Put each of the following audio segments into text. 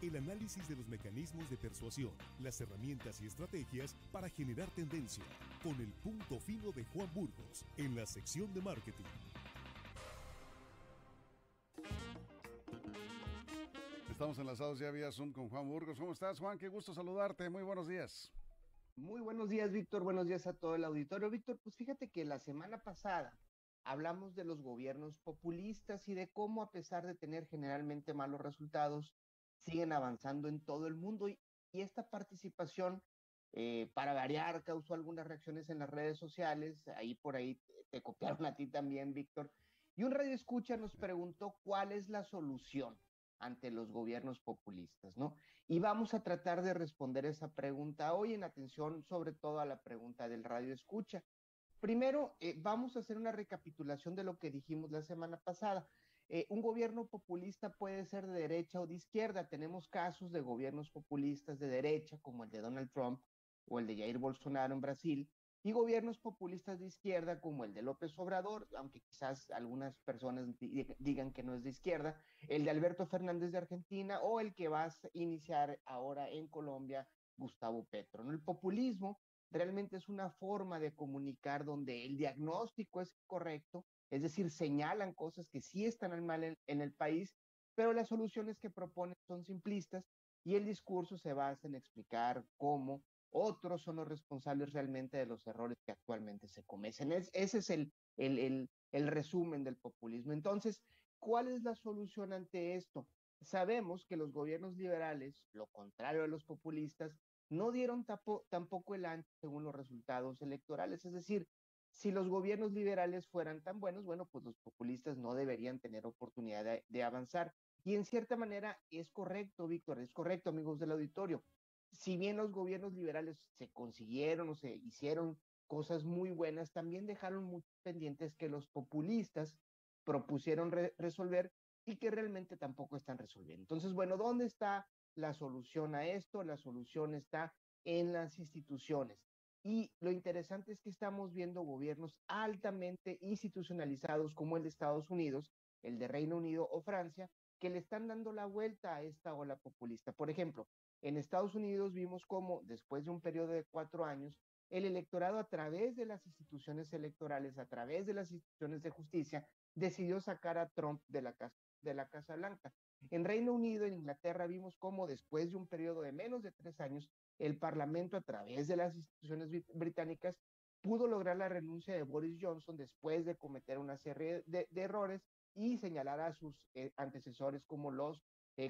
el análisis de los mecanismos de persuasión, las herramientas y estrategias para generar tendencia, con el punto fino de Juan Burgos, en la sección de marketing. Estamos enlazados ya vía Zoom con Juan Burgos. ¿Cómo estás, Juan? Qué gusto saludarte. Muy buenos días. Muy buenos días, Víctor. Buenos días a todo el auditorio. Víctor, pues fíjate que la semana pasada hablamos de los gobiernos populistas y de cómo, a pesar de tener generalmente malos resultados, siguen avanzando en todo el mundo. Y esta participación, para variar, causó algunas reacciones en las redes sociales. Ahí por ahí te copiaron a ti también, Víctor. Y un radioescucha nos preguntó cuál es la solución ante los gobiernos populistas, ¿no? Y vamos a tratar de responder esa pregunta hoy, en atención sobre todo a la pregunta del radio escucha. Primero, vamos a hacer una recapitulación de lo que dijimos la semana pasada. Un gobierno populista puede ser de derecha o de izquierda. Tenemos casos de gobiernos populistas de derecha, como el de Donald Trump o el de Jair Bolsonaro en Brasil, y gobiernos populistas de izquierda, como el de López Obrador, aunque quizás algunas personas digan que no es de izquierda, el de Alberto Fernández de Argentina, o el que va a iniciar ahora en Colombia, Gustavo Petro, ¿no? El populismo realmente es una forma de comunicar donde el diagnóstico es correcto, es decir, señalan cosas que sí están mal en el país, pero las soluciones que proponen son simplistas y el discurso se basa en explicar cómo otros son los responsables realmente de los errores que actualmente se cometen. Ese es el resumen del populismo. Entonces, ¿cuál es la solución ante esto? Sabemos que los gobiernos liberales, lo contrario a los populistas, no dieron tampoco el ancho según los resultados electorales. Es decir, si los gobiernos liberales fueran tan buenos, bueno, pues los populistas no deberían tener oportunidad de avanzar. Y en cierta manera es correcto, Víctor, es correcto, amigos del auditorio. Si bien los gobiernos liberales se consiguieron o se hicieron cosas muy buenas, también dejaron muchos pendientes que los populistas propusieron resolver y que realmente tampoco están resolviendo. Entonces, bueno, ¿dónde está la solución a esto? La solución está en las instituciones. Y lo interesante es que estamos viendo gobiernos altamente institucionalizados como el de Estados Unidos, el de Reino Unido o Francia, que le están dando la vuelta a esta ola populista. Por ejemplo, en Estados Unidos vimos cómo, después de un periodo de 4 años, el electorado, a través de las instituciones electorales, a través de las instituciones de justicia, decidió sacar a Trump de la Casa Blanca. En Reino Unido, en Inglaterra, vimos cómo, después de un periodo de menos de 3 años, el Parlamento, a través de las instituciones británicas, pudo lograr la renuncia de Boris Johnson después de cometer una serie de errores y señalar a sus antecesores como los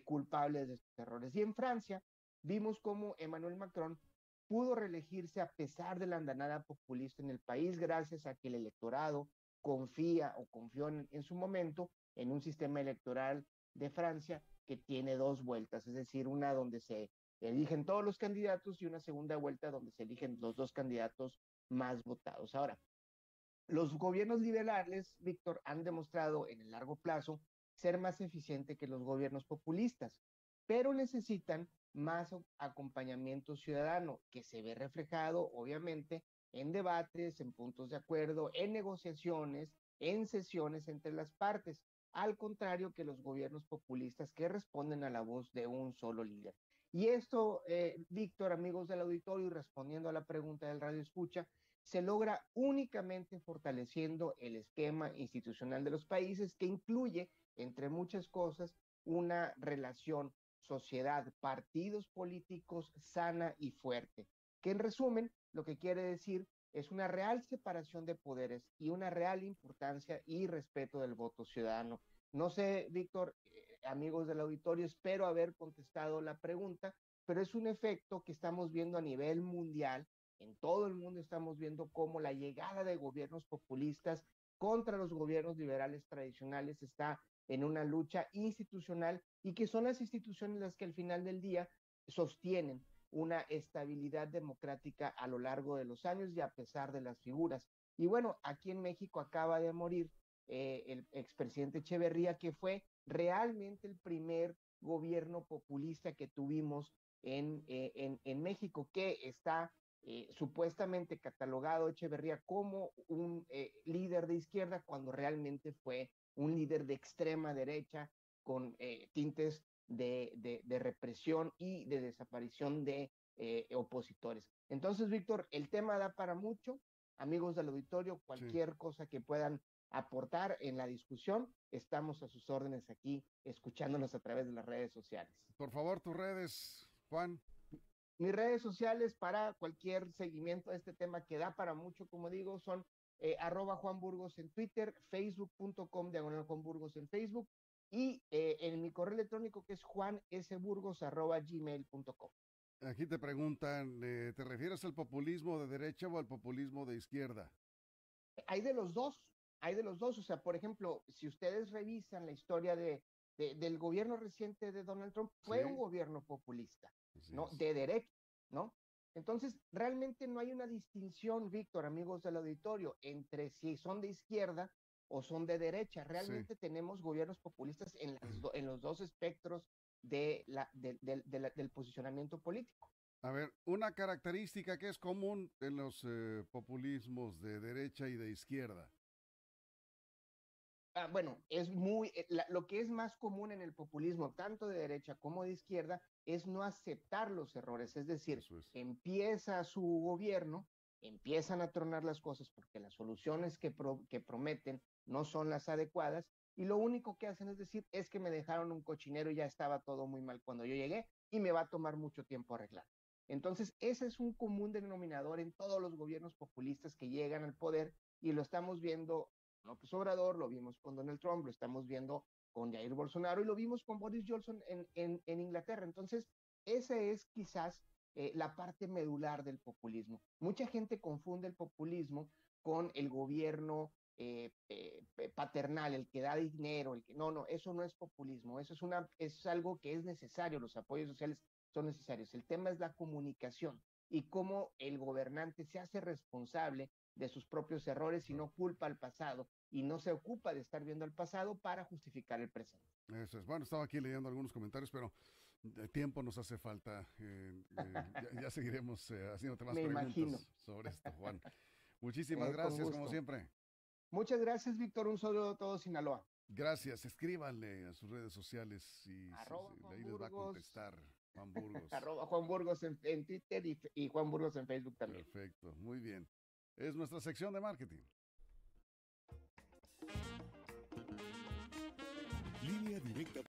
culpables de estos errores. Y en Francia, vimos cómo Emmanuel Macron pudo reelegirse a pesar de la andanada populista en el país, gracias a que el electorado confía o confió en su momento en un sistema electoral de Francia que tiene dos vueltas, es decir, una donde se eligen todos los candidatos y una segunda vuelta donde se eligen los dos candidatos más votados. Ahora, los gobiernos liberales, Víctor, han demostrado en el largo plazo ser más eficientes que los gobiernos populistas, pero necesitan más acompañamiento ciudadano, que se ve reflejado, obviamente, en debates, en puntos de acuerdo, en negociaciones, en sesiones entre las partes, al contrario que los gobiernos populistas que responden a la voz de un solo líder. Y esto, Víctor, amigos del auditorio, y respondiendo a la pregunta del radio escucha, se logra únicamente fortaleciendo el esquema institucional de los países, que incluye, entre muchas cosas, una relación sociedad, partidos políticos sana y fuerte, que en resumen lo que quiere decir es una real separación de poderes y una real importancia y respeto del voto ciudadano. No sé, Víctor, amigos del auditorio, espero haber contestado la pregunta, pero es un efecto que estamos viendo a nivel mundial. En todo el mundo estamos viendo cómo la llegada de gobiernos populistas contra los gobiernos liberales tradicionales está en una lucha institucional, y que son las instituciones las que al final del día sostienen una estabilidad democrática a lo largo de los años y a pesar de las figuras. Y bueno, aquí en México acaba de morir el expresidente Echeverría, que fue realmente el primer gobierno populista que tuvimos en México, que está supuestamente catalogado Echeverría como un líder de izquierda, cuando realmente fue un líder de extrema derecha con tintes de represión y de desaparición de opositores. Entonces, Víctor, el tema da para mucho. Amigos del auditorio, cualquier cosa que puedan aportar en la discusión, estamos a sus órdenes aquí, escuchándonos a través de las redes sociales. Por favor, tus redes, Juan. Mis redes sociales para cualquier seguimiento de este tema que da para mucho, como digo, son @Juan Burgos en Twitter, facebook.com/Juan Burgos en Facebook, y en mi correo electrónico, que es juansburgos@gmail.com. Aquí te preguntan, ¿te refieres al populismo de derecha o al populismo de izquierda? Hay de los dos, o sea, por ejemplo, si ustedes revisan la historia del gobierno reciente de Donald Trump, fue un gobierno populista, ¿no? De derecha, ¿no? Entonces, realmente no hay una distinción, Víctor, amigos del auditorio, entre si son de izquierda o son de derecha. Realmente tenemos gobiernos populistas en los dos espectros del posicionamiento político. A ver, una característica que es común en los populismos de derecha y de izquierda. Bueno, lo que es más común en el populismo, tanto de derecha como de izquierda, es no aceptar los errores. Es decir, empieza su gobierno, empiezan a tronar las cosas porque las soluciones que prometen no son las adecuadas, y lo único que hacen es decir, es que me dejaron un cochinero y ya estaba todo muy mal cuando yo llegué y me va a tomar mucho tiempo arreglar. Entonces, ese es un común denominador en todos los gobiernos populistas que llegan al poder, y lo estamos viendo López Obrador, lo vimos con Donald Trump, lo estamos viendo con Jair Bolsonaro y lo vimos con Boris Johnson en Inglaterra. Entonces, esa es quizás la parte medular del populismo. Mucha gente confunde el populismo con el gobierno paternal, el que da dinero, no, eso no es populismo, eso es algo que es necesario, los apoyos sociales son necesarios. El tema es la comunicación y cómo el gobernante se hace responsable de sus propios errores y no culpa al pasado y no se ocupa de estar viendo el pasado para justificar el presente. Eso es. Bueno, estaba aquí leyendo algunos comentarios, pero tiempo nos hace falta. Ya seguiremos haciéndote más preguntas sobre esto, Juan. Muchísimas gracias, como siempre. Muchas gracias, Víctor. Un saludo a todos, Sinaloa. Gracias. Escríbanle a sus redes sociales y ahí les va a contestar Juan Burgos. @Juan Burgos en Twitter y Juan Burgos en Facebook también. Perfecto, muy bien. Es nuestra sección de marketing. Línea directa.